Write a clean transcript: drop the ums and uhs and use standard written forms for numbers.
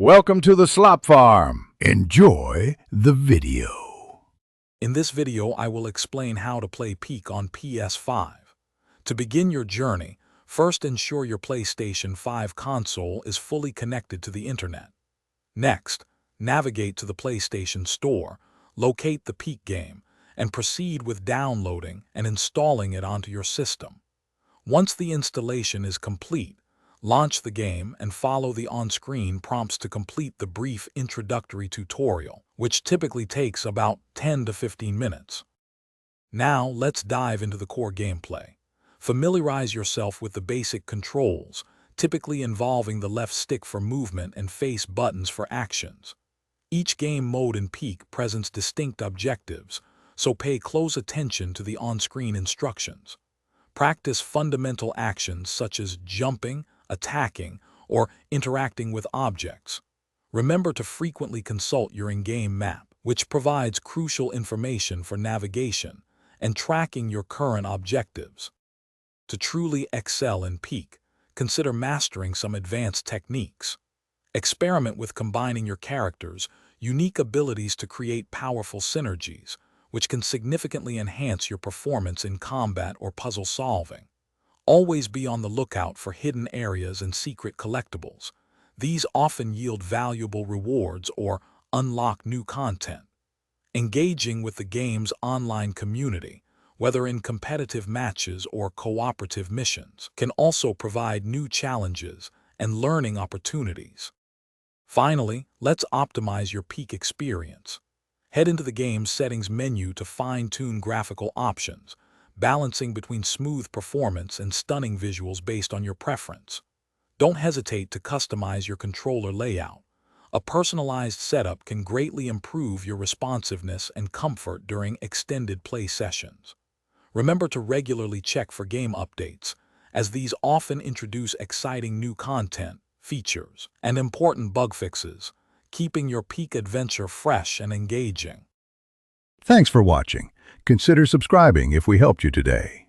Welcome to the Slop Farm. Enjoy the video. In this video, I will explain how to play Peak on PS5. To begin your journey, first ensure your PlayStation 5 console is fully connected to the internet. Next, navigate to the PlayStation Store, locate the Peak game, and proceed with downloading and installing it onto your system. Once the installation is complete, launch the game and follow the on-screen prompts to complete the brief introductory tutorial, which typically takes about 10 to 15 minutes. Now, let's dive into the core gameplay. Familiarize yourself with the basic controls, typically involving the left stick for movement and face buttons for actions. Each game mode in Peak presents distinct objectives, so pay close attention to the on-screen instructions. Practice fundamental actions such as jumping, attacking, or interacting with objects. Remember to frequently consult your in-game map, which provides crucial information for navigation and tracking your current objectives. To truly excel in Peak, consider mastering some advanced techniques. Experiment with combining your characters' unique abilities to create powerful synergies, which can significantly enhance your performance in combat or puzzle solving. Always be on the lookout for hidden areas and secret collectibles. These often yield valuable rewards or unlock new content. Engaging with the game's online community, whether in competitive matches or cooperative missions, can also provide new challenges and learning opportunities. Finally, let's optimize your Peak experience. Head into the game's settings menu to fine-tune graphical options, balancing between smooth performance and stunning visuals based on your preference. Don't hesitate to customize your controller layout. A personalized setup can greatly improve your responsiveness and comfort during extended play sessions. Remember to regularly check for game updates, as these often introduce exciting new content, features, and important bug fixes, keeping your Peak adventure fresh and engaging. Thanks for watching. Consider subscribing if we helped you today.